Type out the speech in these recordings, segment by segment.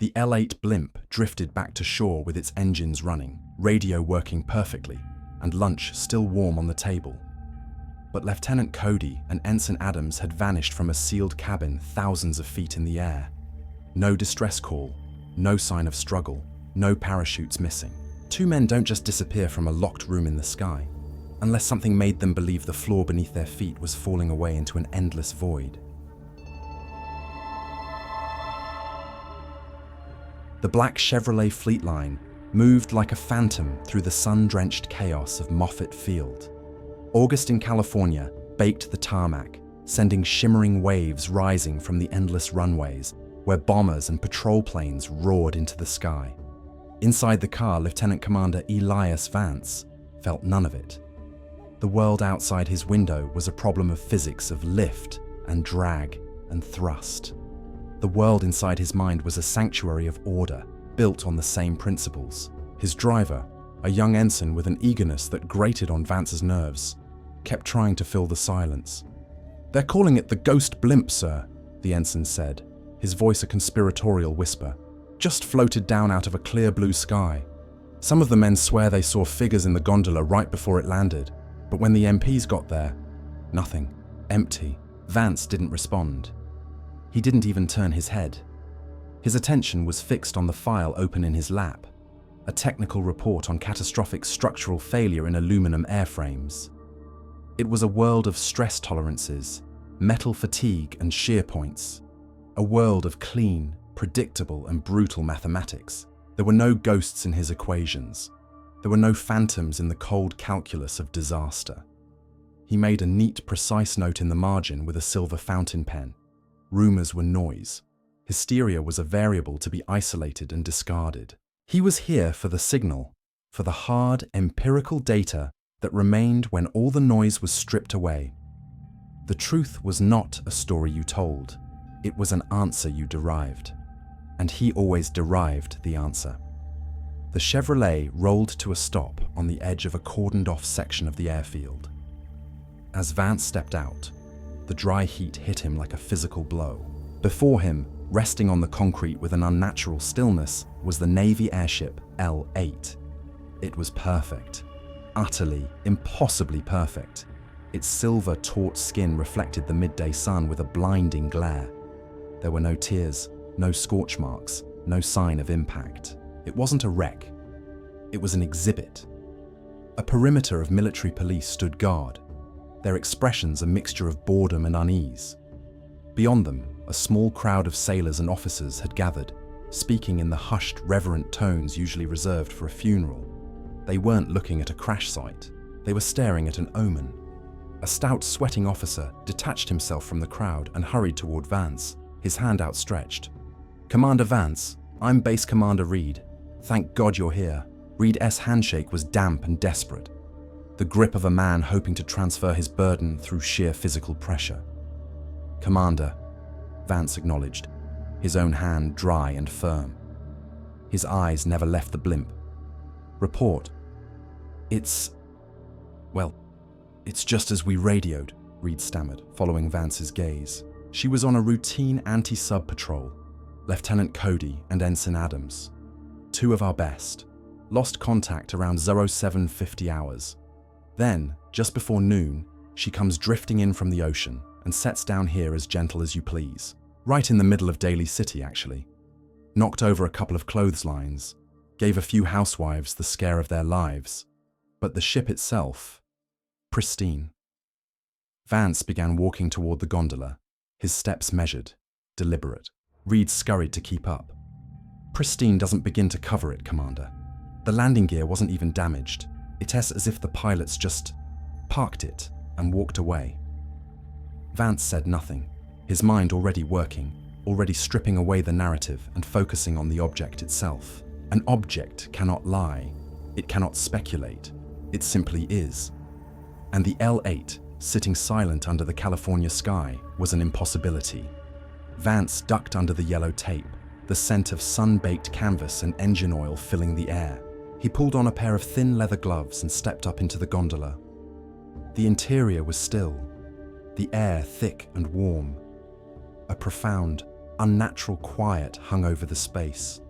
The L-8 blimp drifted back to shore with its engines running, radio working perfectly, and lunch still warm on the table. But Lieutenant Cody and Ensign Adams had vanished from a sealed cabin thousands of feet in the air. No distress call, no sign of struggle, no parachutes missing. Two men don't just disappear from a locked room in the sky, unless something made them believe the floor beneath their feet was falling away into an endless void. The black Chevrolet fleet line moved like a phantom through the sun-drenched chaos of Moffett Field. August in California baked the tarmac, sending shimmering waves rising from the endless runways where bombers and patrol planes roared into the sky. Inside the car, Lieutenant Commander Elias Vance felt none of it. The world outside his window was a problem of physics of lift and drag and thrust. The world inside his mind was a sanctuary of order, built on the same principles. His driver, a young ensign with an eagerness that grated on Vance's nerves, kept trying to fill the silence. "They're calling it the Ghost Blimp, sir," the ensign said, his voice a conspiratorial whisper. "Just floated down out of a clear blue sky. Some of the men swear they saw figures in the gondola right before it landed, but when the MPs got there, nothing. Empty." Vance didn't respond. He didn't even turn his head. His attention was fixed on the file open in his lap, a technical report on catastrophic structural failure in aluminum airframes. It was a world of stress tolerances, metal fatigue and shear points. A world of clean, predictable and brutal mathematics. There were no ghosts in his equations. There were no phantoms in the cold calculus of disaster. He made a neat, precise note in the margin with a silver fountain pen. Rumors were noise. Hysteria was a variable to be isolated and discarded. He was here for the signal, for the hard, empirical data that remained when all the noise was stripped away. The truth was not a story you told. It was an answer you derived. And he always derived the answer. The Chevrolet rolled to a stop on the edge of a cordoned-off section of the airfield. As Vance stepped out, the dry heat hit him like a physical blow. Before him, resting on the concrete with an unnatural stillness, was the Navy airship L-8. It was perfect. Utterly, impossibly perfect. Its silver, taut skin reflected the midday sun with a blinding glare. There were no tears, no scorch marks, no sign of impact. It wasn't a wreck. It was an exhibit. A perimeter of military police stood guard, their expressions a mixture of boredom and unease. Beyond them, a small crowd of sailors and officers had gathered, speaking in the hushed, reverent tones usually reserved for a funeral. They weren't looking at a crash site. They were staring at an omen. A stout, sweating officer detached himself from the crowd and hurried toward Vance, his hand outstretched. "Commander Vance, I'm Base Commander Reed. Thank God you're here." Reed's handshake was damp and desperate, the grip of a man hoping to transfer his burden through sheer physical pressure. "Commander," Vance acknowledged, his own hand dry and firm. His eyes never left the blimp. "Report." It's just as we radioed," Reed stammered, following Vance's gaze. "She was on a routine anti-sub patrol. Lieutenant Cody and Ensign Adams. Two of our best. Lost contact around 0750 hours. Then, just before noon, she comes drifting in from the ocean and sets down here as gentle as you please. Right in the middle of Daly City, actually. Knocked over a couple of clotheslines, gave a few housewives the scare of their lives. But the ship itself, pristine." Vance began walking toward the gondola, his steps measured, deliberate. Reed scurried to keep up. "Pristine doesn't begin to cover it, Commander. The landing gear wasn't even damaged. It's as if the pilots just parked it and walked away." Vance said nothing, his mind already working, already stripping away the narrative and focusing on the object itself. An object cannot lie. It cannot speculate. It simply is. And the L-8, sitting silent under the California sky, was an impossibility. Vance ducked under the yellow tape, the scent of sun-baked canvas and engine oil filling the air. He pulled on a pair of thin leather gloves and stepped up into the gondola. The interior was still, the air thick and warm. A profound, unnatural quiet hung over the space.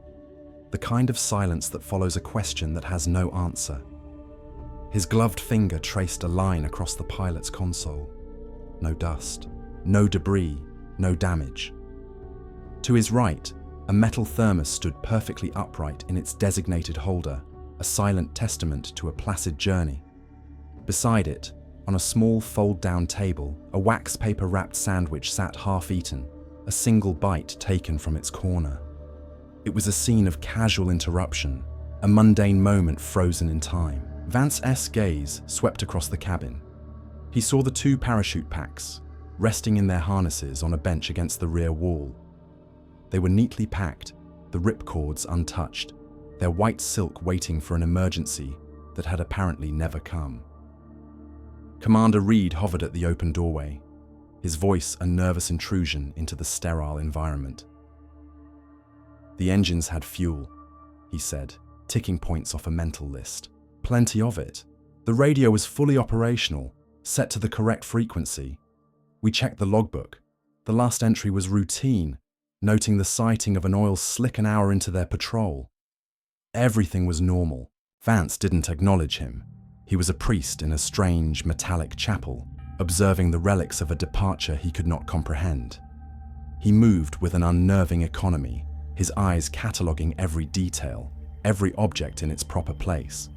The kind of silence that follows a question that has no answer. His gloved finger traced a line across the pilot's console. No dust, no debris, no damage. To his right, a metal thermos stood perfectly upright in its designated holder, a silent testament to a placid journey. Beside it, on a small fold-down table, a wax paper-wrapped sandwich sat half-eaten, a single bite taken from its corner. It was a scene of casual interruption, a mundane moment frozen in time. Vance's gaze swept across the cabin. He saw the two parachute packs, resting in their harnesses on a bench against the rear wall. They were neatly packed, the ripcords untouched, their white silk waiting for an emergency that had apparently never come. Commander Reed hovered at the open doorway, his voice a nervous intrusion into the sterile environment. "The engines had fuel," he said, ticking points off a mental list. "Plenty of it. The radio was fully operational, set to the correct frequency. We checked the logbook. The last entry was routine, noting the sighting of an oil slick an hour into their patrol. Everything was normal." Vance didn't acknowledge him. He was a priest in a strange, metallic chapel, observing the relics of a departure he could not comprehend. He moved with an unnerving economy, his eyes cataloguing every detail, every object in its proper place.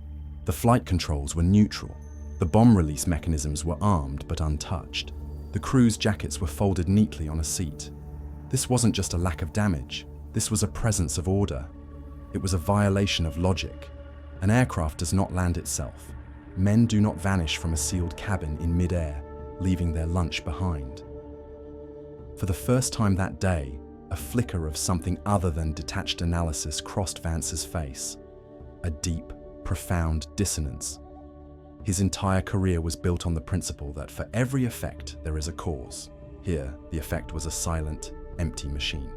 The flight controls were neutral. The bomb release mechanisms were armed but untouched. The crew's jackets were folded neatly on a seat. This wasn't just a lack of damage. This was a presence of order. It was a violation of logic. An aircraft does not land itself. Men do not vanish from a sealed cabin in mid-air, leaving their lunch behind. For the first time that day, a flicker of something other than detached analysis crossed Vance's face. A deep, profound dissonance. His entire career was built on the principle that for every effect there is a cause. Here, the effect was a silent, empty machine.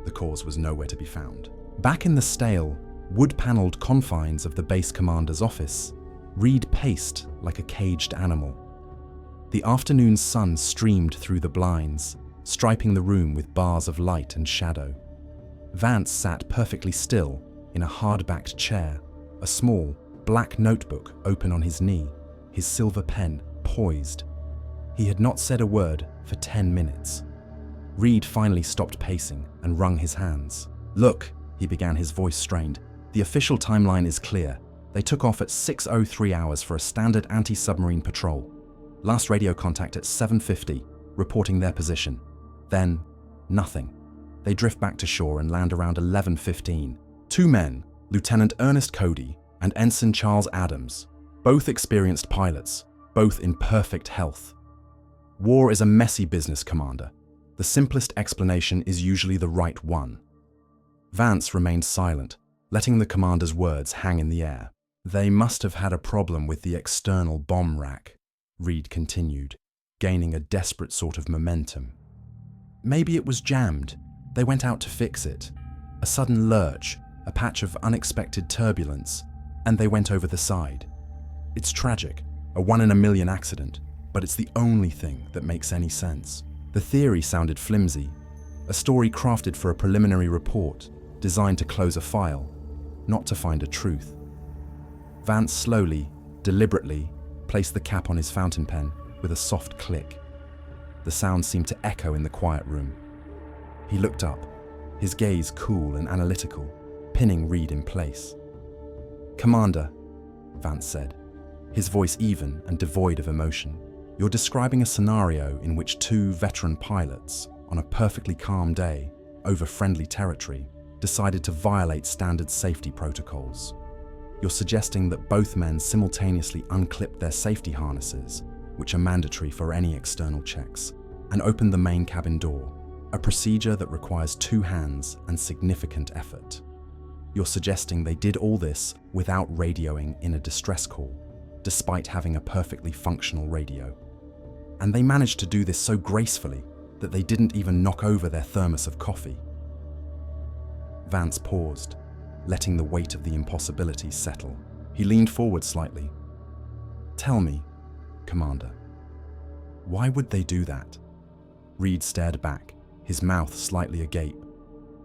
The cause was nowhere to be found. Back in the stale, wood-paneled confines of the base commander's office, Reed paced like a caged animal. The afternoon sun streamed through the blinds, striping the room with bars of light and shadow. Vance sat perfectly still in a hard-backed chair, a small, black notebook open on his knee, his silver pen poised. He had not said a word for 10 minutes. Reed finally stopped pacing and wrung his hands. "Look," he began, his voice strained. "The official timeline is clear. They took off at 6:03 hours for a standard anti-submarine patrol. Last radio contact at 7:50, reporting their position. Then, nothing. They drift back to shore and land around 11:15. Two men, Lieutenant Ernest Cody and Ensign Charles Adams, both experienced pilots, both in perfect health. War is a messy business, Commander. The simplest explanation is usually the right one." Vance remained silent, letting the commander's words hang in the air. "They must have had a problem with the external bomb rack," Reed continued, gaining a desperate sort of momentum. "Maybe it was jammed. They went out to fix it. A sudden lurch, a patch of unexpected turbulence, and they went over the side. It's tragic, a 1 in a million accident, but it's the only thing that makes any sense." The theory sounded flimsy, a story crafted for a preliminary report, designed to close a file, not to find a truth. Vance slowly, deliberately, placed the cap on his fountain pen with a soft click. The sound seemed to echo in the quiet room. He looked up, his gaze cool and analytical, pinning Reed in place. "Commander," Vance said, his voice even and devoid of emotion, "you're describing a scenario in which two veteran pilots, on a perfectly calm day, over friendly territory, decided to violate standard safety protocols. You're suggesting that both men simultaneously unclipped their safety harnesses, which are mandatory for any external checks, and opened the main cabin door, a procedure that requires 2 hands and significant effort. You're suggesting they did all this without radioing in a distress call, despite having a perfectly functional radio. And they managed to do this so gracefully that they didn't even knock over their thermos of coffee." Vance paused, letting the weight of the impossibility settle. He leaned forward slightly. "Tell me, Commander, why would they do that?" Reed stared back, his mouth slightly agape,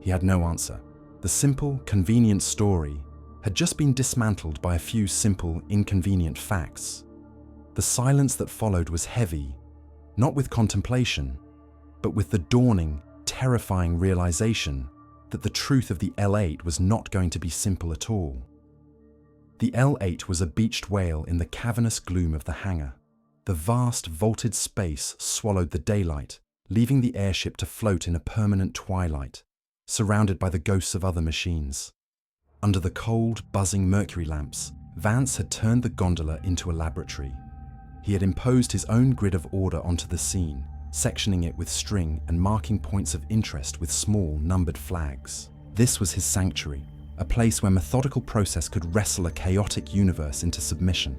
He had no answer. The simple, convenient story had just been dismantled by a few simple, inconvenient facts. The silence that followed was heavy, not with contemplation, but with the dawning, terrifying realization that the truth of the L-8 was not going to be simple at all. The L-8 was a beached whale in the cavernous gloom of the hangar. The vast, vaulted space swallowed the daylight, leaving the airship to float in a permanent twilight, surrounded by the ghosts of other machines. Under the cold, buzzing mercury lamps, Vance had turned the gondola into a laboratory. He had imposed his own grid of order onto the scene, sectioning it with string and marking points of interest with small, numbered flags. This was his sanctuary, a place where methodical process could wrestle a chaotic universe into submission.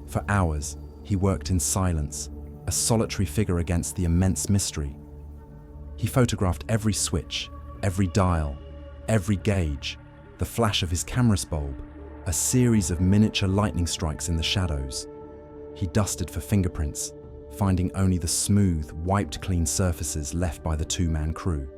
For hours, he worked in silence, a solitary figure against the immense mystery. He photographed every switch, every dial, every gauge, the flash of his camera's bulb, a series of miniature lightning strikes in the shadows. He dusted for fingerprints, finding only the smooth, wiped-clean surfaces left by the two-man crew.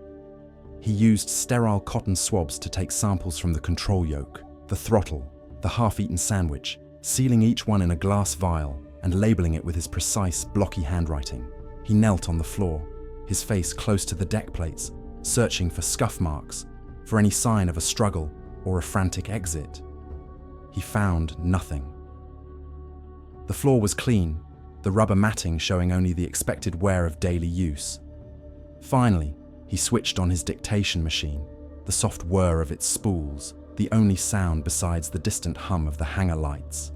He used sterile cotton swabs to take samples from the control yoke, the throttle, the half-eaten sandwich, sealing each one in a glass vial and labeling it with his precise, blocky handwriting. He knelt on the floor, his face close to the deck plates, searching for scuff marks, for any sign of a struggle or a frantic exit. He found nothing. The floor was clean, the rubber matting showing only the expected wear of daily use. Finally, he switched on his dictation machine, the soft whir of its spools, the only sound besides the distant hum of the hangar lights.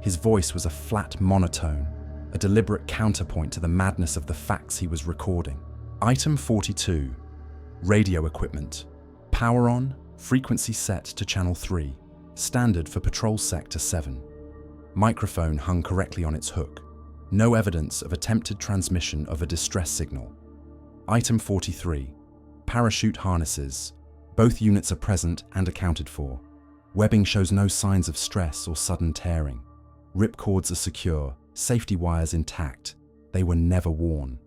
His voice was a flat monotone, a deliberate counterpoint to the madness of the facts he was recording. Item 42. Radio equipment. Power on, frequency set to channel 3, standard for patrol sector 7. Microphone hung correctly on its hook. No evidence of attempted transmission of a distress signal. Item 43. Parachute harnesses. Both units are present and accounted for. Webbing shows no signs of stress or sudden tearing. Ripcords are secure, safety wires intact. They were never worn.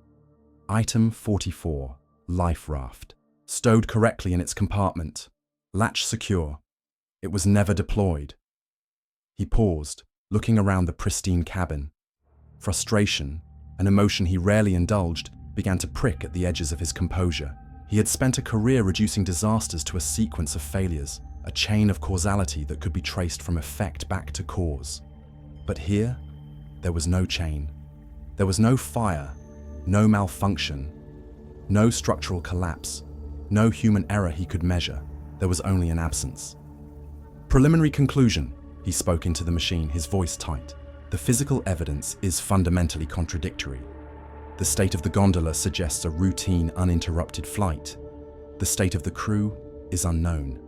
Item 44. Life raft. Stowed correctly in its compartment. Latch secure. It was never deployed. He paused, looking around the pristine cabin. Frustration, an emotion he rarely indulged, began to prick at the edges of his composure. He had spent a career reducing disasters to a sequence of failures, a chain of causality that could be traced from effect back to cause. But here, there was no chain. There was no fire, no malfunction, no structural collapse, no human error he could measure. There was only an absence. Preliminary conclusion, he spoke into the machine, his voice tight. The physical evidence is fundamentally contradictory. The state of the gondola suggests a routine, uninterrupted flight. The state of the crew is unknown.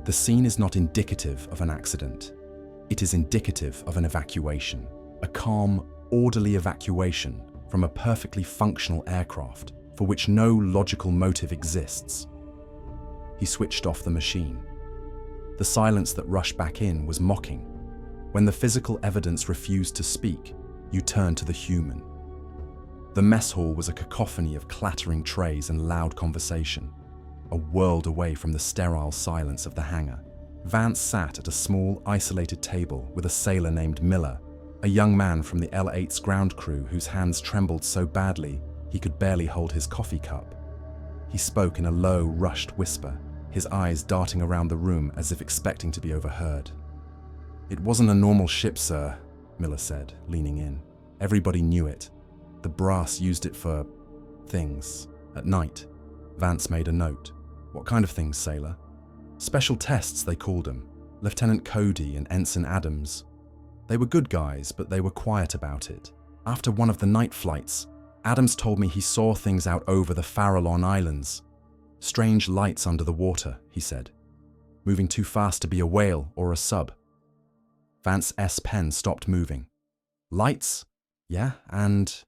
The scene is not indicative of an accident. It is indicative of an evacuation, a calm, orderly evacuation from a perfectly functional aircraft for which no logical motive exists. He switched off the machine. The silence that rushed back in was mocking. When the physical evidence refused to speak, you turned to the human. The mess hall was a cacophony of clattering trays and loud conversation, a world away from the sterile silence of the hangar. Vance sat at a small, isolated table with a sailor named Miller, a young man from the L-8's ground crew whose hands trembled so badly he could barely hold his coffee cup. He spoke in a low, rushed whisper, his eyes darting around the room as if expecting to be overheard. "It wasn't a normal ship, sir," Miller said, leaning in. "Everybody knew it. The brass used it for things. At night." Vance made a note. "What kind of things, sailor?" "Special tests, they called them. Lieutenant Cody and Ensign Adams. They were good guys, but they were quiet about it. After one of the night flights, Adams told me he saw things out over the Farallon Islands. Strange lights under the water," he said. "Moving too fast to be a whale or a sub." Vance's pen stopped moving. "Lights? Yeah, and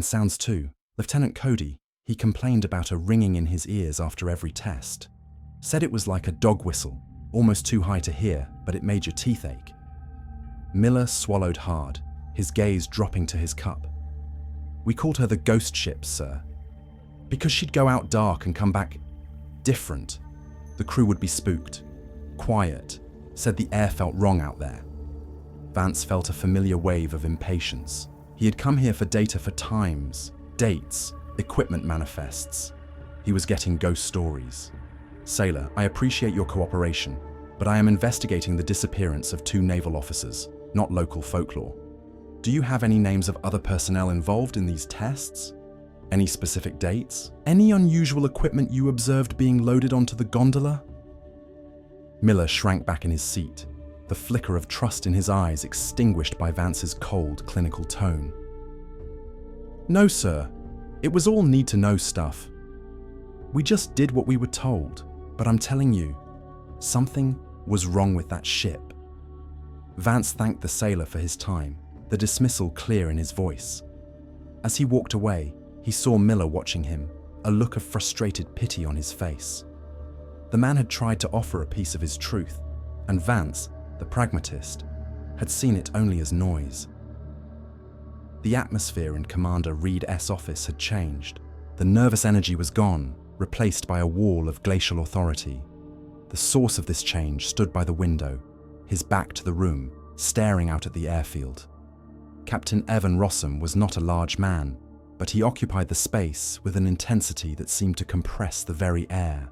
sounds too. Lieutenant Cody, he complained about a ringing in his ears after every test. Said it was like a dog whistle, almost too high to hear, but it made your teeth ache." Miller swallowed hard, his gaze dropping to his cup. "We called her the ghost ship, sir, because she'd go out dark and come back different. The crew would be spooked, quiet, said the air felt wrong out there. Vance felt a familiar wave of impatience. He had come here for data for times, dates, equipment manifests. He was getting ghost stories. Sailor, I appreciate your cooperation, but I am investigating the disappearance of 2 naval officers, not local folklore. Do you have any names of other personnel involved in these tests? Any specific dates? Any unusual equipment you observed being loaded onto the gondola? Miller shrank back in his seat, the flicker of trust in his eyes extinguished by Vance's cold, clinical tone. No, sir. It was all need-to-know stuff. We just did what we were told, but I'm telling you, something was wrong with that ship. Vance thanked the sailor for his time, the dismissal clear in his voice. As he walked away, he saw Miller watching him, a look of frustrated pity on his face. The man had tried to offer a piece of his truth, and Vance, the pragmatist, had seen it only as noise. The atmosphere in Commander Reed S. office had changed. The nervous energy was gone, replaced by a wall of glacial authority. The source of this change stood by the window, his back to the room, staring out at the airfield. Captain Evan Rossum was not a large man, but he occupied the space with an intensity that seemed to compress the very air.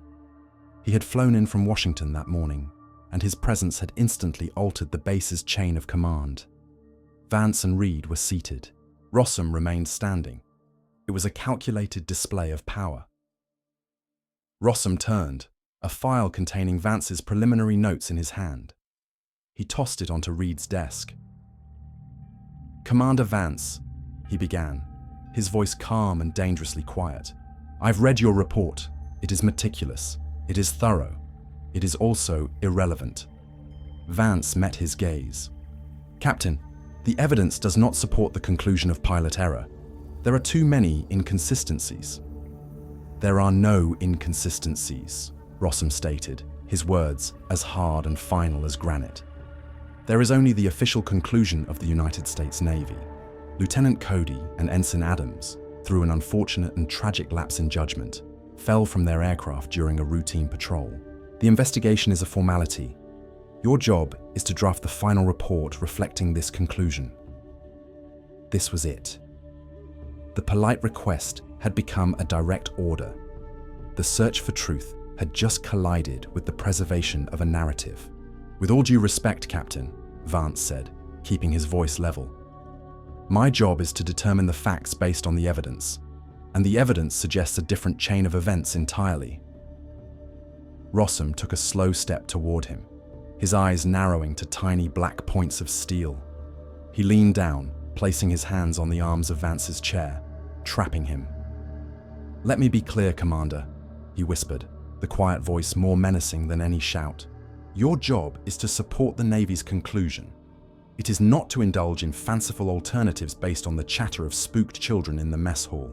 He had flown in from Washington that morning, and his presence had instantly altered the base's chain of command. Vance and Reed were seated. Rossum remained standing. It was a calculated display of power. Rossum turned, a file containing Vance's preliminary notes in his hand. He tossed it onto Reed's desk. Commander Vance, he began, his voice calm and dangerously quiet. I've read your report. It is meticulous. It is thorough. It is also irrelevant. Vance met his gaze. Captain, the evidence does not support the conclusion of pilot error. There are too many inconsistencies. There are no inconsistencies, Rossum stated, his words as hard and final as granite. There is only the official conclusion of the United States Navy. Lieutenant Cody and Ensign Adams, through an unfortunate and tragic lapse in judgment, fell from their aircraft during a routine patrol. The investigation is a formality. Your job is to draft the final report reflecting this conclusion. This was it. The polite request had become a direct order. The search for truth had just collided with the preservation of a narrative. With all due respect, Captain, Vance said, keeping his voice level. My job is to determine the facts based on the evidence, and the evidence suggests a different chain of events entirely. Rossum took a slow step toward him, his eyes narrowing to tiny black points of steel. He leaned down, placing his hands on the arms of Vance's chair, trapping him. Let me be clear, Commander, he whispered, the quiet voice more menacing than any shout. Your job is to support the Navy's conclusion. It is not to indulge in fanciful alternatives based on the chatter of spooked children in the mess hall.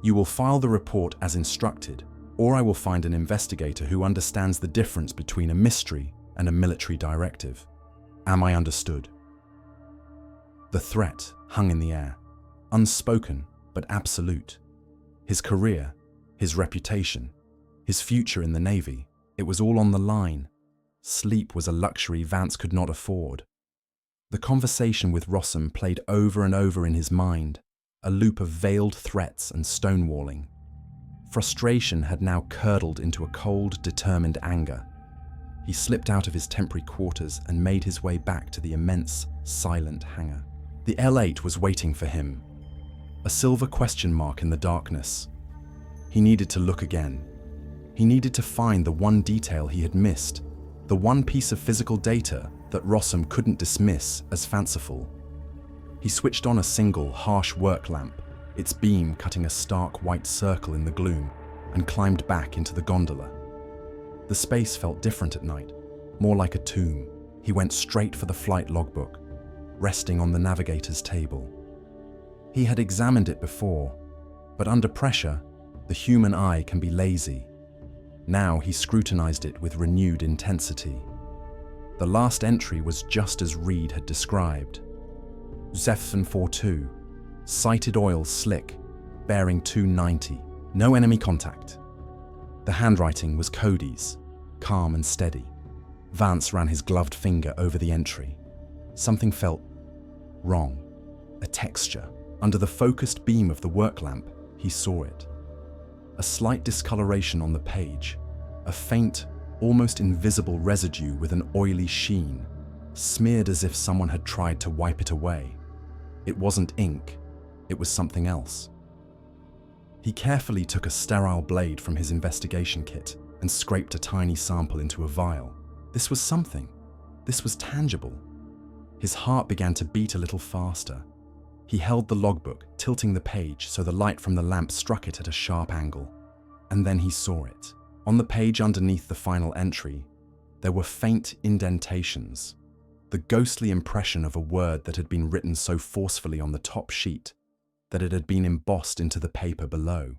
You will file the report as instructed, or I will find an investigator who understands the difference between a mystery and a military directive. Am I understood? The threat hung in the air, unspoken but absolute. His career, his reputation, his future in the Navy, it was all on the line. Sleep was a luxury Vance could not afford. The conversation with Rossum played over and over in his mind, a loop of veiled threats and stonewalling. Frustration had now curdled into a cold, determined anger. He slipped out of his temporary quarters and made his way back to the immense, silent hangar. The L-8 was waiting for him, a silver question mark in the darkness. He needed to look again. He needed to find the one detail he had missed, the one piece of physical data that Rossum couldn't dismiss as fanciful. He switched on a single, harsh work lamp, its beam cutting a stark white circle in the gloom, and climbed back into the gondola. The space felt different at night, more like a tomb. He went straight for the flight logbook, resting on the navigator's table. He had examined it before, but under pressure, the human eye can be lazy. Now he scrutinized it with renewed intensity. The last entry was just as Reed had described. Zephson 42, sighted oil slick, bearing 290, no enemy contact. The handwriting was Cody's, calm and steady. Vance ran his gloved finger over the entry. Something felt wrong. A texture. Under the focused beam of the work lamp, he saw it. A slight discoloration on the page, a faint, almost invisible residue with an oily sheen, smeared as if someone had tried to wipe it away. It wasn't ink, it was something else. He carefully took a sterile blade from his investigation kit and scraped a tiny sample into a vial. This was something. This was tangible. His heart began to beat a little faster. He held the logbook, tilting the page so the light from the lamp struck it at a sharp angle. And then he saw it. On the page underneath the final entry, there were faint indentations, the ghostly impression of a word that had been written so forcefully on the top sheet that it had been embossed into the paper below.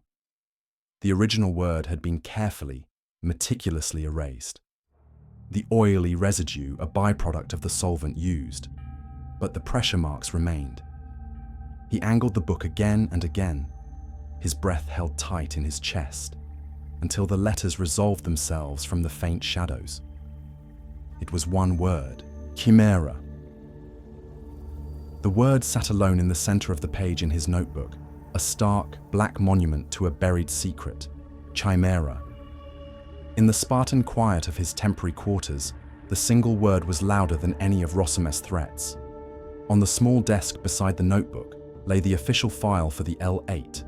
The original word had been carefully, meticulously erased. The oily residue a byproduct of the solvent used, but the pressure marks remained. He angled the book again and again, his breath held tight in his chest, until the letters resolved themselves from the faint shadows. It was one word, Chimera. The word sat alone in the center of the page in his notebook, a stark, black monument to a buried secret, Chimera. In the Spartan quiet of his temporary quarters, the single word was louder than any of Rossum's threats. On the small desk beside the notebook lay the official file for the L-8,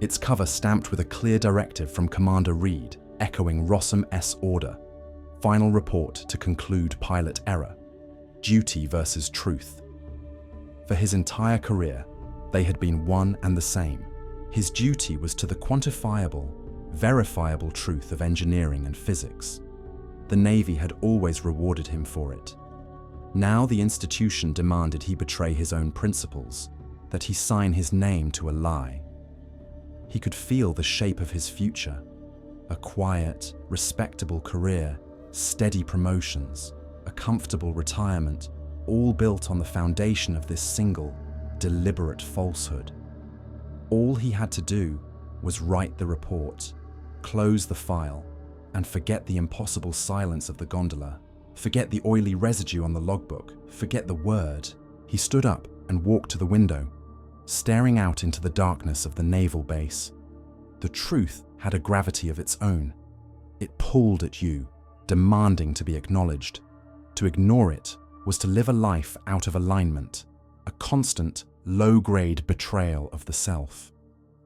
its cover stamped with a clear directive from Commander Reed, echoing Rossum's order. Final report to conclude pilot error. Duty versus truth. For his entire career, they had been one and the same. His duty was to the quantifiable, verifiable truth of engineering and physics. The Navy had always rewarded him for it. Now the institution demanded he betray his own principles, that he sign his name to a lie. He could feel the shape of his future, a quiet, respectable career, steady promotions, a comfortable retirement, all built on the foundation of this single, deliberate falsehood. All he had to do was write the report, close the file, and forget the impossible silence of the gondola, forget the oily residue on the logbook, forget the word. He stood up and walked to the window, staring out into the darkness of the naval base. The truth had a gravity of its own. It pulled at you, demanding to be acknowledged. To ignore it was to live a life out of alignment, a constant, low-grade betrayal of the self.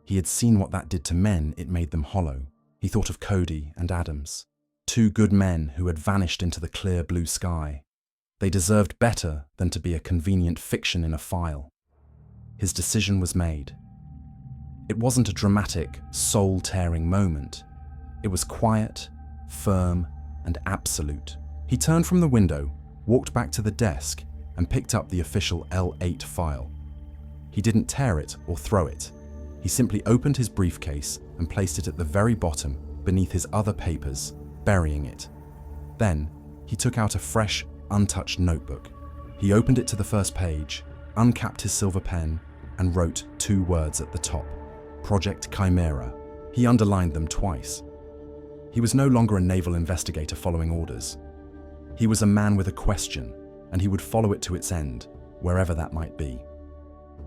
He had seen what that did to men. It made them hollow. He thought of Cody and Adams, two good men who had vanished into the clear blue sky. They deserved better than to be a convenient fiction in a file. His decision was made. It wasn't a dramatic, soul-tearing moment. It was quiet, firm, and absolute. He turned from the window, walked back to the desk, and picked up the official L-8 file. He didn't tear it or throw it. He simply opened his briefcase and placed it at the very bottom, beneath his other papers, burying it. Then, he took out a fresh, untouched notebook. He opened it to the first page, uncapped his silver pen, and wrote 2 words at the top: Project Chimera. He underlined them twice. He was no longer a naval investigator following orders. He was a man with a question, and he would follow it to its end, wherever that might be.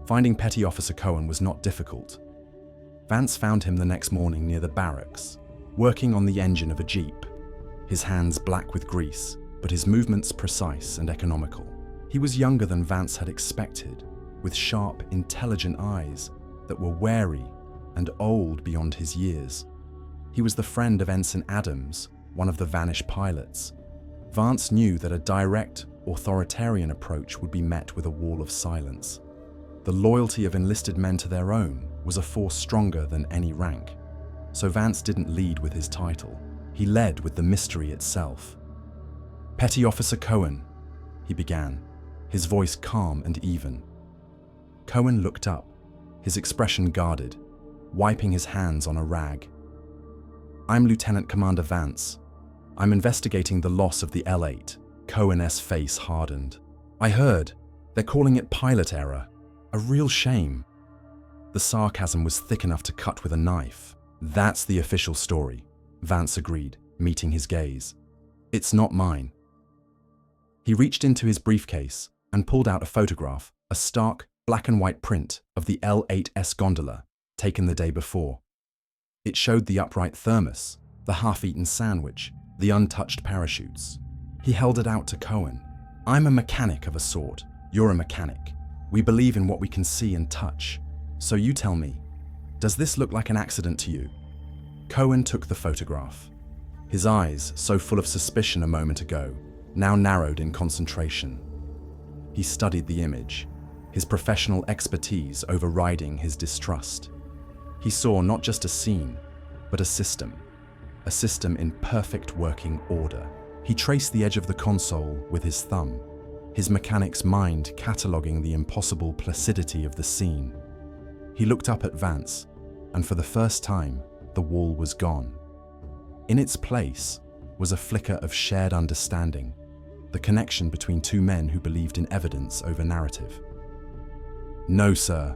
Finding Petty Officer Cohen was not difficult. Vance found him the next morning near the barracks, working on the engine of a jeep, his hands black with grease, but his movements precise and economical. He was younger than Vance had expected, with sharp, intelligent eyes that were wary and old beyond his years. He was the friend of Ensign Adams, one of the Vanish pilots. Vance knew that a direct, authoritarian approach would be met with a wall of silence. The loyalty of enlisted men to their own was a force stronger than any rank. So Vance didn't lead with his title. He led with the mystery itself. "Petty Officer Cohen," he began, his voice calm and even. Cohen looked up, his expression guarded, wiping his hands on a rag. "I'm Lieutenant Commander Vance. I'm investigating the loss of the L-8. Cohen's face hardened. "I heard. They're calling it pilot error. A real shame." The sarcasm was thick enough to cut with a knife. "That's the official story. Vance agreed, meeting his gaze. It's not mine. He reached into his briefcase and pulled out a photograph, a stark, black and white print of the L-8's gondola, taken the day before. It showed the upright thermos, the half-eaten sandwich, the untouched parachutes. He held it out to Cohen. I'm a mechanic of a sort. You're a mechanic. We believe in what we can see and touch. So you tell me, does this look like an accident to you? Cohen took the photograph. His eyes, so full of suspicion a moment ago, now narrowed in concentration. He studied the image, his professional expertise overriding his distrust. He saw not just a scene, but a system in perfect working order. He traced the edge of the console with his thumb, his mechanic's mind cataloguing the impossible placidity of the scene. He looked up at Vance, and for the first time, the wall was gone. In its place was a flicker of shared understanding, the connection between two men who believed in evidence over narrative. No, sir,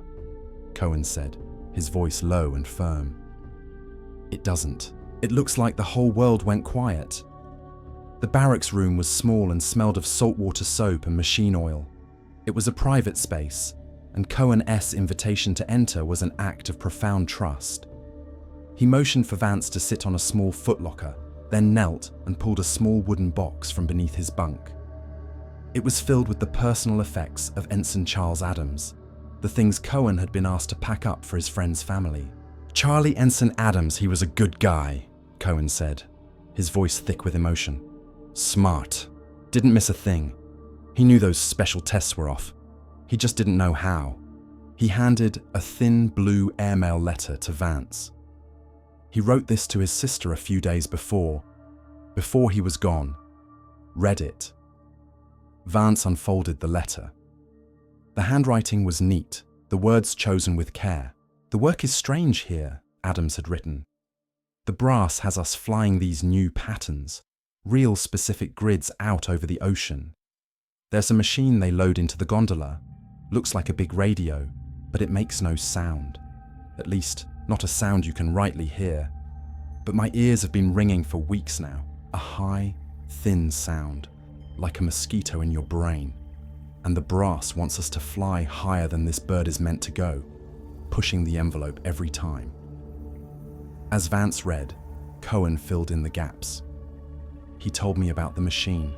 Cohen said, his voice low and firm. It doesn't. It looks like the whole world went quiet. The barracks room was small and smelled of saltwater soap and machine oil. It was a private space, and Cohen's invitation to enter was an act of profound trust. He motioned for Vance to sit on a small footlocker, then knelt and pulled a small wooden box from beneath his bunk. It was filled with the personal effects of Ensign Charles Adams, the things Cohen had been asked to pack up for his friend's family. Charlie Ensign Adams, he was a good guy, Cohen said, his voice thick with emotion. Smart. Didn't miss a thing. He knew those special tests were off. He just didn't know how. He handed a thin blue airmail letter to Vance. He wrote this to his sister a few days before he was gone. Read it. Vance unfolded the letter. The handwriting was neat, the words chosen with care. The work is strange here, Adams had written. The brass has us flying these new patterns, real specific grids out over the ocean. There's a machine they load into the gondola. Looks like a big radio, but it makes no sound. At least, not a sound you can rightly hear. But my ears have been ringing for weeks now. A high, thin sound, like a mosquito in your brain. And the brass wants us to fly higher than this bird is meant to go, pushing the envelope every time. As Vance read, Cohen filled in the gaps. He told me about the machine,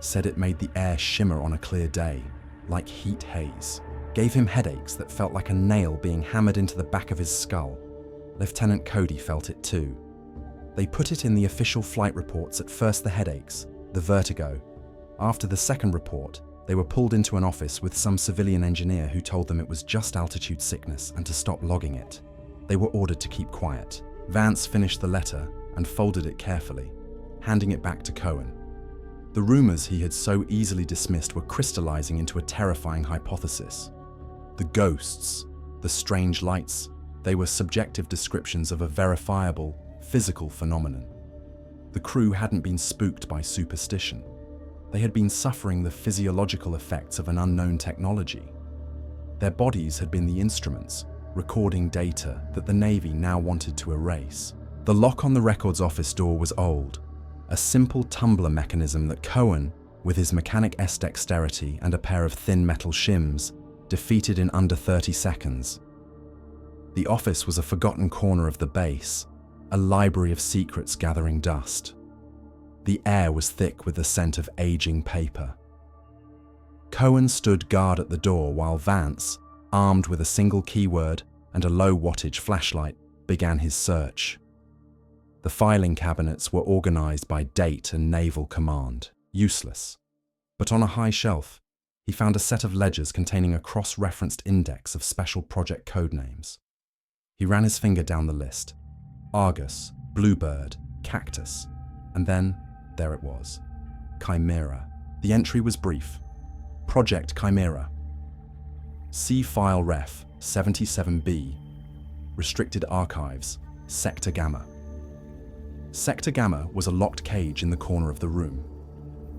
said it made the air shimmer on a clear day, like heat haze, gave him headaches that felt like a nail being hammered into the back of his skull. Lieutenant Cody felt it too. They put it in the official flight reports, at first the headaches, the vertigo. After the second report, they were pulled into an office with some civilian engineer who told them it was just altitude sickness and to stop logging it. They were ordered to keep quiet. Vance finished the letter and folded it carefully, handing it back to Cohen. The rumors he had so easily dismissed were crystallizing into a terrifying hypothesis. The ghosts, the strange lights, they were subjective descriptions of a verifiable, physical phenomenon. The crew hadn't been spooked by superstition. They had been suffering the physiological effects of an unknown technology. Their bodies had been the instruments, recording data that the Navy now wanted to erase. The lock on the records office door was old, a simple tumbler mechanism that Cohen, with his mechanic's dexterity and a pair of thin metal shims, defeated in under 30 seconds. The office was a forgotten corner of the base, a library of secrets gathering dust. The air was thick with the scent of aging paper. Cohen stood guard at the door while Vance, armed with a single keyword and a low-wattage flashlight, began his search. The filing cabinets were organized by date and naval command, useless. But on a high shelf, he found a set of ledgers containing a cross-referenced index of special project code names. He ran his finger down the list. Argus, Bluebird, Cactus, and then there it was. Chimera. The entry was brief. Project Chimera. See File Ref 77B. Restricted Archives. Sector Gamma. Sector Gamma was a locked cage in the corner of the room.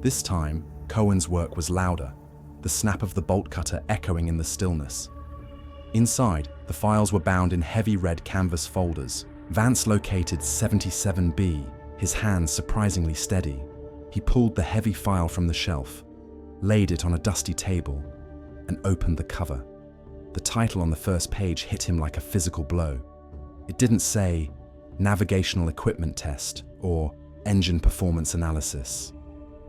This time, Cohen's work was louder, the snap of the bolt cutter echoing in the stillness. Inside, the files were bound in heavy red canvas folders, Vance located 77B, his hand surprisingly steady. He pulled the heavy file from the shelf, laid it on a dusty table, and opened the cover. The title on the first page hit him like a physical blow. It didn't say Navigational Equipment Test or Engine Performance Analysis.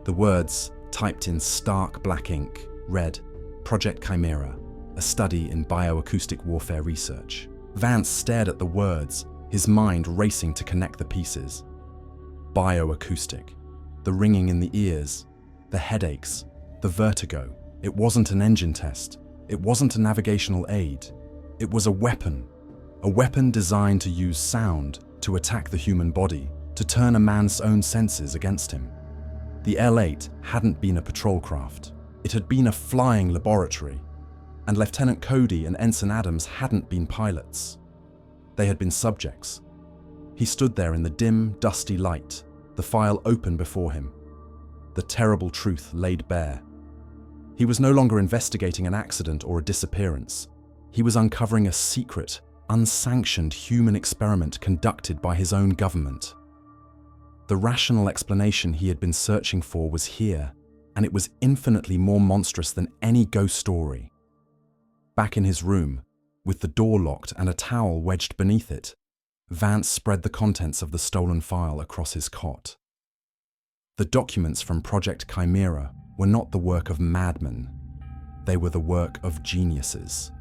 The words, typed in stark black ink, read Project Chimera, a study in bio-acoustic warfare research. Vance stared at the words, his mind racing to connect the pieces. Bio-acoustic, the ringing in the ears, the headaches, the vertigo. It wasn't an engine test. It wasn't a navigational aid. It was a weapon designed to use sound to attack the human body, to turn a man's own senses against him. The L-8 hadn't been a patrol craft. It had been a flying laboratory, and Lieutenant Cody and Ensign Adams hadn't been pilots. They had been subjects. He stood there in the dim, dusty light, the file open before him. The terrible truth laid bare. He was no longer investigating an accident or a disappearance. He was uncovering a secret, unsanctioned human experiment conducted by his own government. The rational explanation he had been searching for was here, and it was infinitely more monstrous than any ghost story. Back in his room, with the door locked and a towel wedged beneath it, Vance spread the contents of the stolen file across his cot. The documents from Project Chimera were not the work of madmen. They were the work of geniuses.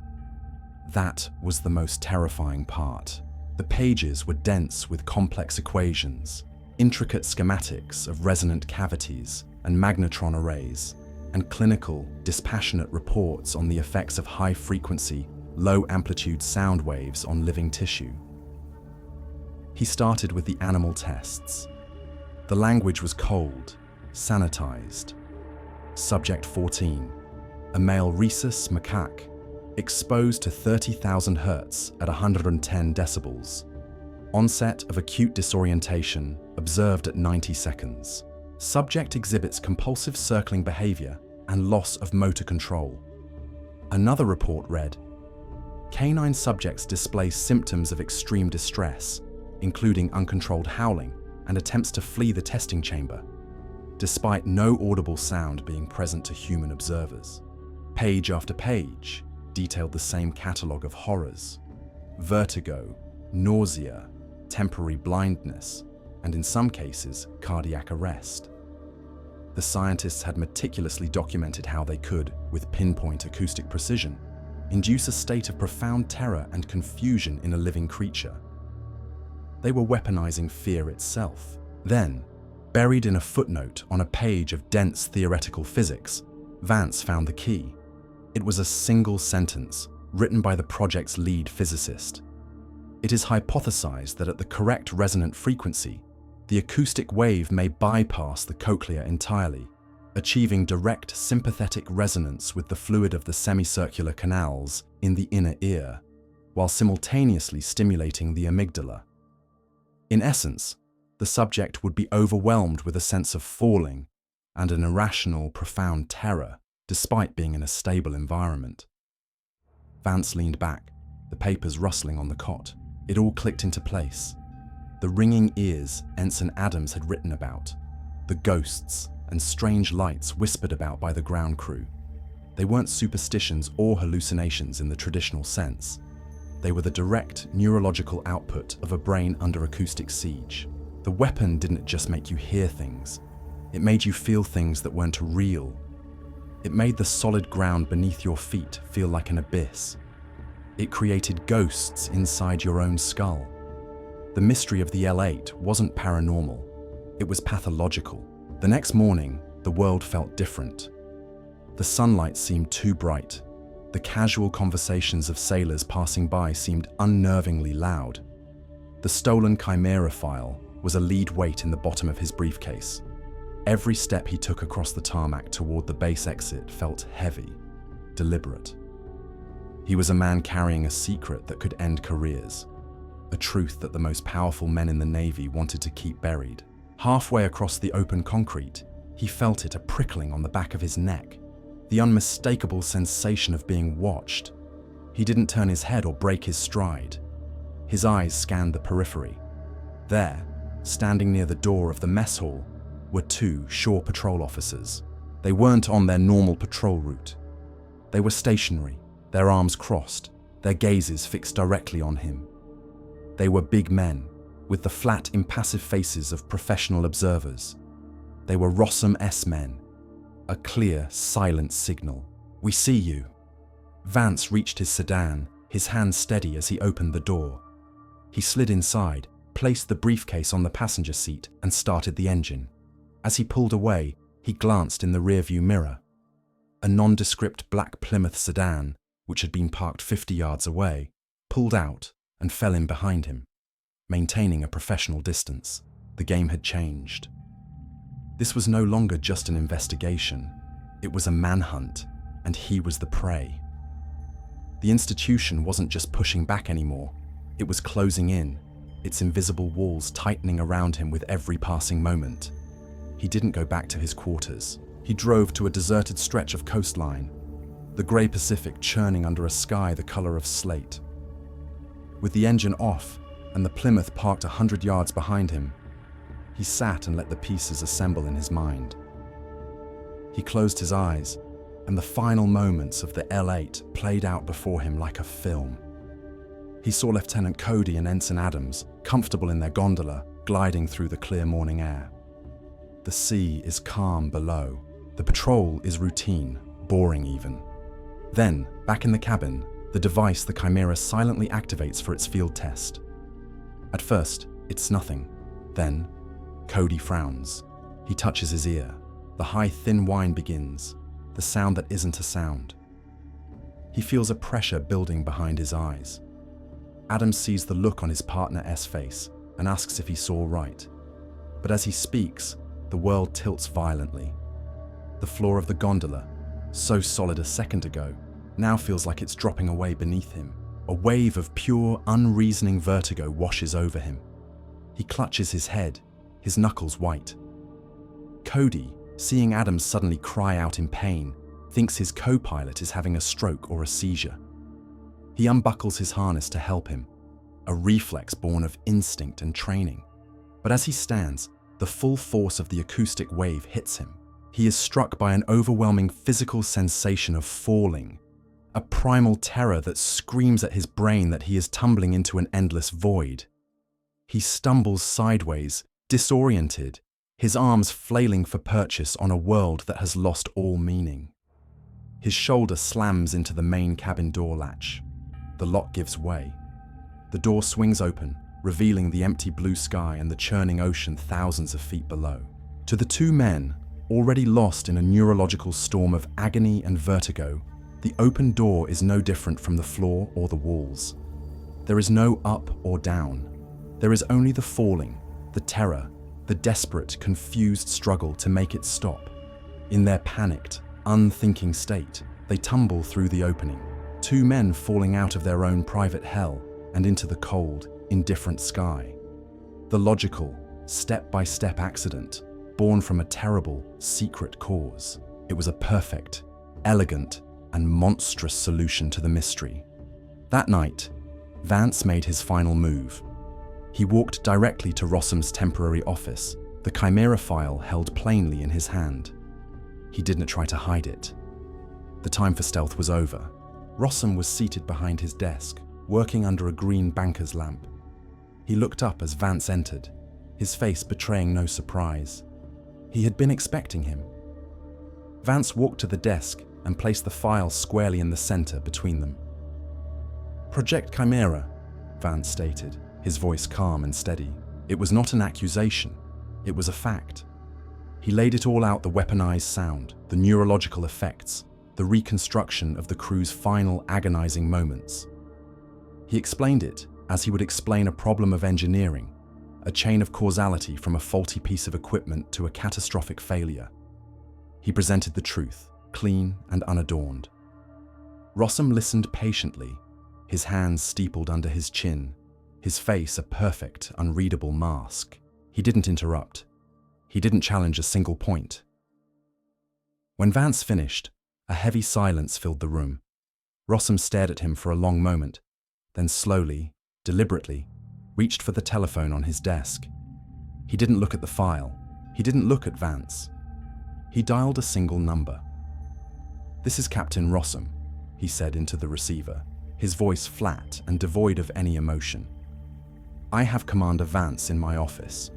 That was the most terrifying part. The pages were dense with complex equations, intricate schematics of resonant cavities and magnetron arrays, and clinical, dispassionate reports on the effects of high-frequency, low-amplitude sound waves on living tissue. He started with the animal tests. The language was cold, sanitized. Subject 14, a male rhesus macaque, exposed to 30,000 Hz at 110 decibels. Onset of acute disorientation observed at 90 seconds. Subject exhibits compulsive circling behavior and loss of motor control. Another report read, canine subjects display symptoms of extreme distress, including uncontrolled howling and attempts to flee the testing chamber, despite no audible sound being present to human observers. Page after page detailed the same catalogue of horrors: vertigo, nausea, temporary blindness, and in some cases, cardiac arrest. The scientists had meticulously documented how they could, with pinpoint acoustic precision, induce a state of profound terror and confusion in a living creature. They were weaponizing fear itself. Then, buried in a footnote on a page of dense theoretical physics, Vance found the key. It was a single sentence, written by the project's lead physicist. It is hypothesized that at the correct resonant frequency, the acoustic wave may bypass the cochlea entirely, achieving direct sympathetic resonance with the fluid of the semicircular canals in the inner ear, while simultaneously stimulating the amygdala. In essence, the subject would be overwhelmed with a sense of falling and an irrational, profound terror, despite being in a stable environment. Vance leaned back, the papers rustling on the cot. It all clicked into place. The ringing ears Ensign Adams had written about, the ghosts and strange lights whispered about by the ground crew. They weren't superstitions or hallucinations in the traditional sense. They were the direct neurological output of a brain under acoustic siege. The weapon didn't just make you hear things. It made you feel things that weren't real. It made the solid ground beneath your feet feel like an abyss. It created ghosts inside your own skull. The mystery of the L-8 wasn't paranormal. It was pathological. The next morning, the world felt different. The sunlight seemed too bright. The casual conversations of sailors passing by seemed unnervingly loud. The stolen Chimera file was a lead weight in the bottom of his briefcase. Every step he took across the tarmac toward the base exit felt heavy, deliberate. He was a man carrying a secret that could end careers, a truth that the most powerful men in the Navy wanted to keep buried. Halfway across the open concrete, he felt it a prickling on the back of his neck, the unmistakable sensation of being watched. He didn't turn his head or break his stride. His eyes scanned the periphery. There, standing near the door of the mess hall, were two shore patrol officers. They weren't on their normal patrol route. They were stationary, their arms crossed, their gazes fixed directly on him. They were big men, with the flat, impassive faces of professional observers. They were Rossum-S men, a clear, silent signal. "We see you." Vance reached his sedan, his hand steady as he opened the door. He slid inside, placed the briefcase on the passenger seat, and started the engine. As he pulled away, he glanced in the rearview mirror. A nondescript black Plymouth sedan, which had been parked 50 yards away, pulled out and fell in behind him. Maintaining a professional distance, the game had changed. This was no longer just an investigation. It was a manhunt, and he was the prey. The institution wasn't just pushing back anymore. It was closing in, its invisible walls tightening around him with every passing moment. He didn't go back to his quarters. He drove to a deserted stretch of coastline, the grey Pacific churning under a sky the colour of slate. With the engine off and the Plymouth parked 100 yards behind him, he sat and let the pieces assemble in his mind. He closed his eyes, and the final moments of the L-8 played out before him like a film. He saw Lieutenant Cody and Ensign Adams, comfortable in their gondola, gliding through the clear morning air. The sea is calm below. The patrol is routine, boring even. Then, back in the cabin, the device the Chimera silently activates for its field test. At first, it's nothing. Then, Cody frowns. He touches his ear. The high, thin whine begins, the sound that isn't a sound. He feels a pressure building behind his eyes. Adams sees the look on his partner's face and asks if he saw right. But as he speaks, the world tilts violently. The floor of the gondola, so solid a second ago, now feels like it's dropping away beneath him. A wave of pure, unreasoning vertigo washes over him. He clutches his head, his knuckles white. Cody, seeing Adams suddenly cry out in pain, thinks his co-pilot is having a stroke or a seizure. He unbuckles his harness to help him, a reflex born of instinct and training. But as he stands, the full force of the acoustic wave hits him. He is struck by an overwhelming physical sensation of falling, a primal terror that screams at his brain that he is tumbling into an endless void. He stumbles sideways, disoriented, his arms flailing for purchase on a world that has lost all meaning. His shoulder slams into the main cabin door latch. The lock gives way. The door swings open, revealing the empty blue sky and the churning ocean thousands of feet below. To the two men, already lost in a neurological storm of agony and vertigo, the open door is no different from the floor or the walls. There is no up or down. There is only the falling, the terror, the desperate, confused struggle to make it stop. In their panicked, unthinking state, they tumble through the opening. Two men falling out of their own private hell and into the cold, indifferent sky. The logical, step-by-step accident, born from a terrible, secret cause. It was a perfect, elegant, and monstrous solution to the mystery. That night, Vance made his final move. He walked directly to Rossum's temporary office, the Chimera file held plainly in his hand. He didn't try to hide it. The time for stealth was over. Rossum was seated behind his desk, working under a green banker's lamp. He looked up as Vance entered, his face betraying no surprise. He had been expecting him. Vance walked to the desk and placed the file squarely in the center between them. "Project Chimera," Vance stated, his voice calm and steady. It was not an accusation, it was a fact. He laid it all out: the weaponized sound, the neurological effects, the reconstruction of the crew's final agonizing moments. He explained it as he would explain a problem of engineering, a chain of causality from a faulty piece of equipment to a catastrophic failure. He presented the truth, clean and unadorned. Rossum listened patiently, his hands steepled under his chin, his face a perfect, unreadable mask. He didn't interrupt. He didn't challenge a single point. When Vance finished, a heavy silence filled the room. Rossum stared at him for a long moment, then slowly, deliberately, reached for the telephone on his desk. He didn't look at the file. He didn't look at Vance. He dialed a single number. "This is Captain Rossum," he said into the receiver, his voice flat and devoid of any emotion. "I have Commander Vance in my office.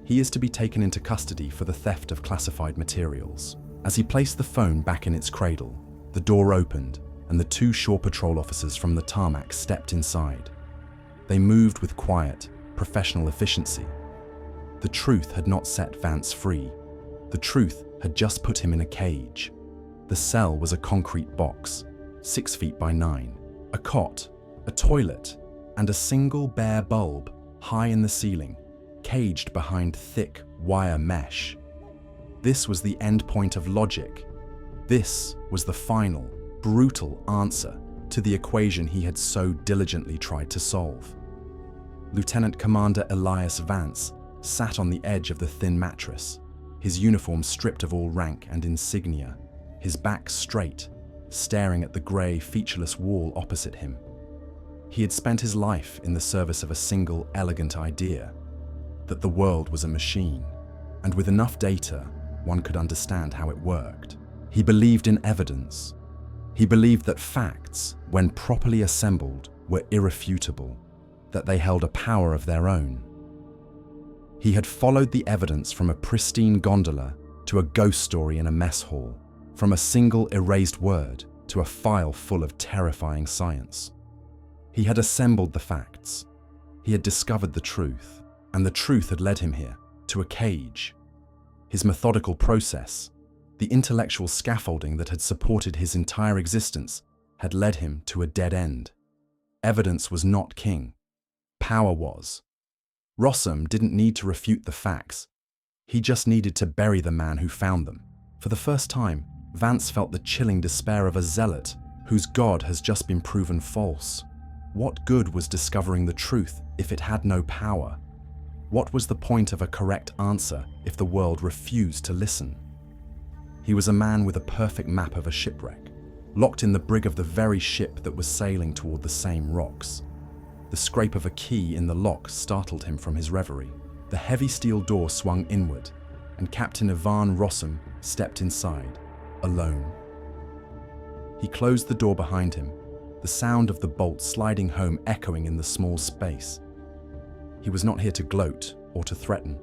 He is to be taken into custody for the theft of classified materials." As he placed the phone back in its cradle, the door opened and the two shore patrol officers from the tarmac stepped inside. They moved with quiet, professional efficiency. The truth had not set Vance free. The truth had just put him in a cage. The cell was a concrete box, 6 feet by 9, a cot, a toilet, and a single bare bulb high in the ceiling, caged behind thick wire mesh. This was the end point of logic. This was the final, brutal answer to the equation he had so diligently tried to solve. Lieutenant Commander Elias Vance sat on the edge of the thin mattress, his uniform stripped of all rank and insignia, his back straight, staring at the grey, featureless wall opposite him. He had spent his life in the service of a single, elegant idea, that the world was a machine, and with enough data, one could understand how it worked. He believed in evidence. He believed that facts, when properly assembled, were irrefutable, that they held a power of their own. He had followed the evidence from a pristine gondola to a ghost story in a mess hall, from a single erased word to a file full of terrifying science. He had assembled the facts. He had discovered the truth, and the truth had led him here, to a cage. His methodical process, the intellectual scaffolding that had supported his entire existence, had led him to a dead end. Evidence was not king. Power was. Rossum didn't need to refute the facts. He just needed to bury the man who found them. For the first time, Vance felt the chilling despair of a zealot whose god has just been proven false. What good was discovering the truth if it had no power? What was the point of a correct answer if the world refused to listen? He was a man with a perfect map of a shipwreck, locked in the brig of the very ship that was sailing toward the same rocks. The scrape of a key in the lock startled him from his reverie. The heavy steel door swung inward, and Captain Ivan Rossum stepped inside, alone. He closed the door behind him, the sound of the bolt sliding home echoing in the small space. He was not here to gloat or to threaten.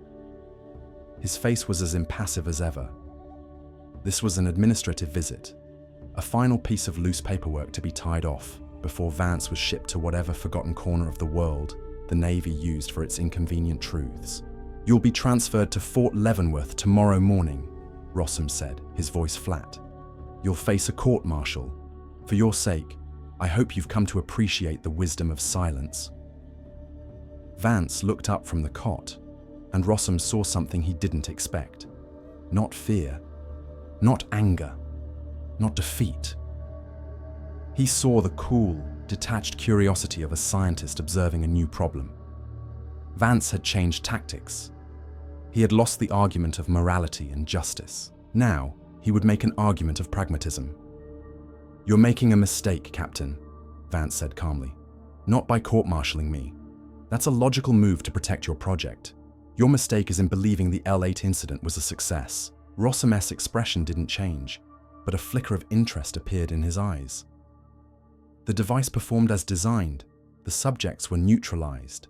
His face was as impassive as ever. This was an administrative visit, a final piece of loose paperwork to be tied off before Vance was shipped to whatever forgotten corner of the world the Navy used for its inconvenient truths. "You'll be transferred to Fort Leavenworth tomorrow morning," Rossum said, his voice flat. "You'll face a court-martial. For your sake, I hope you've come to appreciate the wisdom of silence." Vance looked up from the cot, and Rossum saw something he didn't expect. Not fear, not anger, not defeat. He saw the cool, detached curiosity of a scientist observing a new problem. Vance had changed tactics. He had lost the argument of morality and justice. Now, he would make an argument of pragmatism. "You're making a mistake, Captain," Vance said calmly. "Not by court-martialing me. That's a logical move to protect your project. Your mistake is in believing the L-8 incident was a success." Rossum's expression didn't change, but a flicker of interest appeared in his eyes. "The device performed as designed. The subjects were neutralized."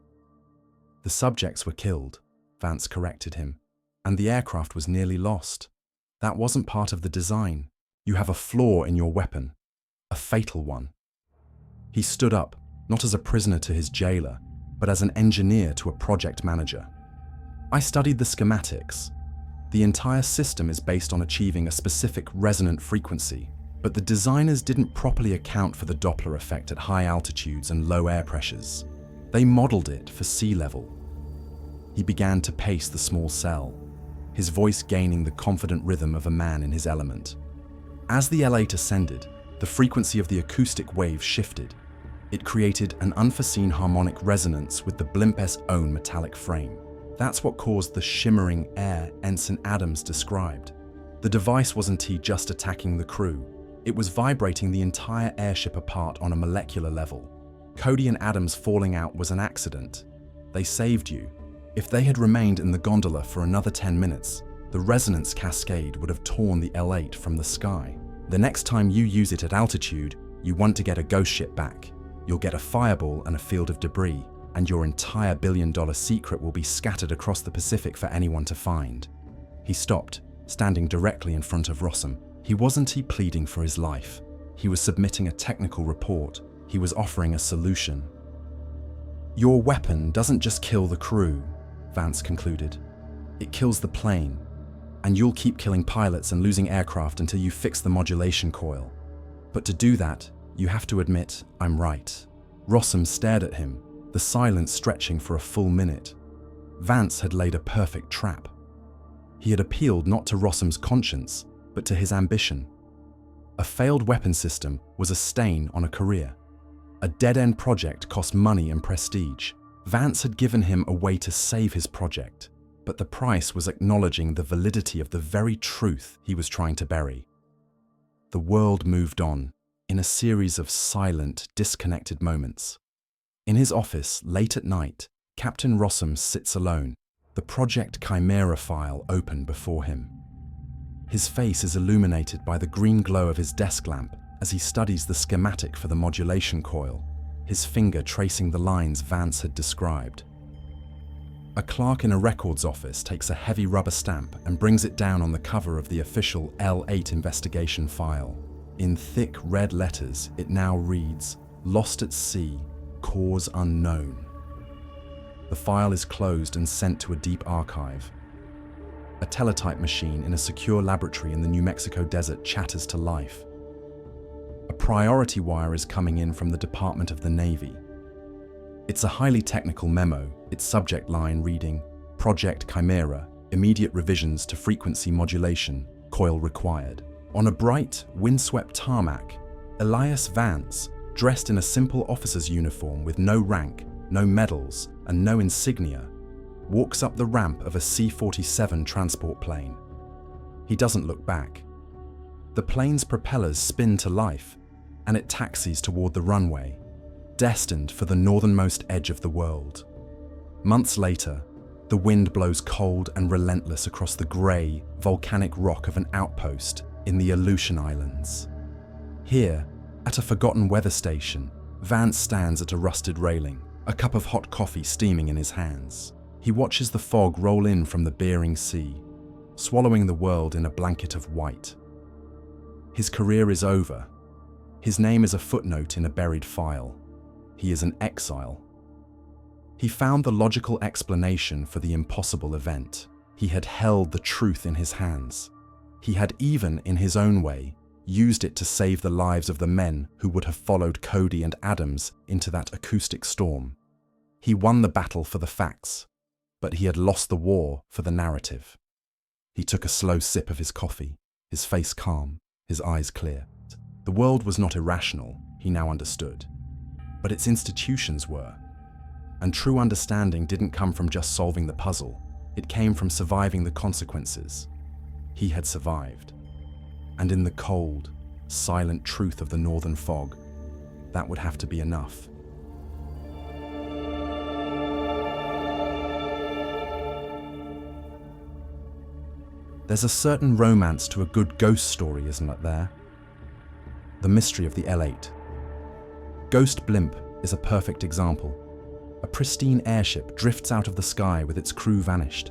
"The subjects were killed," Vance corrected him, "and the aircraft was nearly lost. That wasn't part of the design. You have a flaw in your weapon, a fatal one." He stood up, not as a prisoner to his jailer, but as an engineer to a project manager. "I studied the schematics. The entire system is based on achieving a specific resonant frequency, but the designers didn't properly account for the Doppler effect at high altitudes and low air pressures. They modeled it for sea level." He began to pace the small cell, his voice gaining the confident rhythm of a man in his element. As the L-8 ascended, the frequency of the acoustic wave shifted. It created an unforeseen harmonic resonance with the Blimp's own metallic frame. That's what caused the shimmering air Ensign Adams described. The device wasn't just attacking the crew, it was vibrating the entire airship apart on a molecular level. Cody and Adam's falling out was an accident. They saved you. If they had remained in the gondola for another 10 minutes, the resonance cascade would have torn the L-8 from the sky. The next time you use it at altitude, you want to get a ghost ship back. You'll get a fireball and a field of debris, and your entire billion-dollar secret will be scattered across the Pacific for anyone to find. He stopped, standing directly in front of Rossum. He wasn't pleading for his life. He was submitting a technical report. He was offering a solution. Your weapon doesn't just kill the crew, Vance concluded. It kills the plane, and you'll keep killing pilots and losing aircraft until you fix the modulation coil. But to do that, you have to admit, I'm right. Rossum stared at him, the silence stretching for a full minute. Vance had laid a perfect trap. He had appealed not to Rossum's conscience, but to his ambition. A failed weapon system was a stain on a career. A dead-end project cost money and prestige. Vance had given him a way to save his project, but the price was acknowledging the validity of the very truth he was trying to bury. The world moved on, in a series of silent, disconnected moments. In his office, late at night, Captain Rossum sits alone, the Project Chimera file open before him. His face is illuminated by the green glow of his desk lamp as he studies the schematic for the modulation coil, his finger tracing the lines Vance had described. A clerk in a records office takes a heavy rubber stamp and brings it down on the cover of the official L-8 investigation file. In thick red letters, it now reads, "Lost at sea, cause unknown." The file is closed and sent to a deep archive. A teletype machine in a secure laboratory in the New Mexico desert chatters to life. A priority wire is coming in from the Department of the Navy. It's a highly technical memo, its subject line reading, "Project Chimera, immediate revisions to frequency modulation, coil required." On a bright, windswept tarmac, Elias Vance, dressed in a simple officer's uniform with no rank, no medals, and no insignia, walks up the ramp of a C-47 transport plane. He doesn't look back. The plane's propellers spin to life, and it taxis toward the runway, destined for the northernmost edge of the world. Months later, the wind blows cold and relentless across the grey, volcanic rock of an outpost in the Aleutian Islands. Here, at a forgotten weather station, Vance stands at a rusted railing, a cup of hot coffee steaming in his hands. He watches the fog roll in from the Bering Sea, swallowing the world in a blanket of white. His career is over. His name is a footnote in a buried file. He is an exile. He found the logical explanation for the impossible event. He had held the truth in his hands. He had even, in his own way, used it to save the lives of the men who would have followed Cody and Adams into that acoustic storm. He won the battle for the facts, but he had lost the war for the narrative. He took a slow sip of his coffee, his face calm, his eyes clear. The world was not irrational, he now understood, but its institutions were. And true understanding didn't come from just solving the puzzle, it came from surviving the consequences. He had survived. And in the cold, silent truth of the northern fog, that would have to be enough. There's a certain romance to a good ghost story, isn't there? The mystery of the L-8. Ghost Blimp is a perfect example. A pristine airship drifts out of the sky with its crew vanished.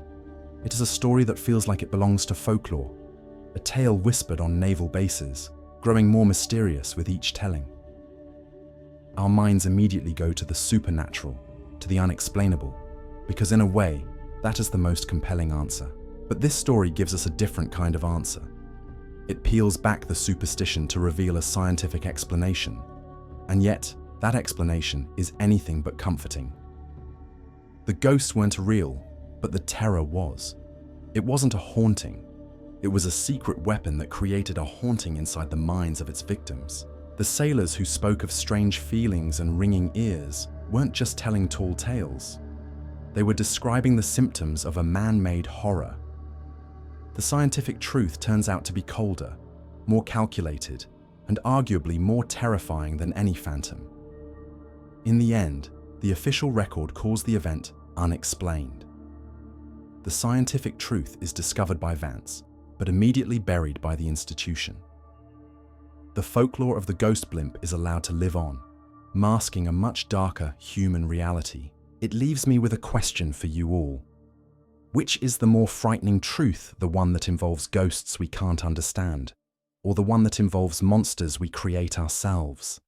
It is a story that feels like it belongs to folklore, a tale whispered on naval bases, growing more mysterious with each telling. Our minds immediately go to the supernatural, to the unexplainable, because in a way, that is the most compelling answer. But this story gives us a different kind of answer. It peels back the superstition to reveal a scientific explanation, and yet that explanation is anything but comforting. The ghosts weren't real, but the terror was. It wasn't a haunting. It was a secret weapon that created a haunting inside the minds of its victims. The sailors who spoke of strange feelings and ringing ears weren't just telling tall tales. They were describing the symptoms of a man-made horror. The scientific truth turns out to be colder, more calculated, and arguably more terrifying than any phantom. In the end, the official record calls the event unexplained. The scientific truth is discovered by Vance, but immediately buried by the institution. The folklore of the ghost blimp is allowed to live on, masking a much darker human reality. It leaves me with a question for you all. Which is the more frightening truth, the one that involves ghosts we can't understand, or the one that involves monsters we create ourselves?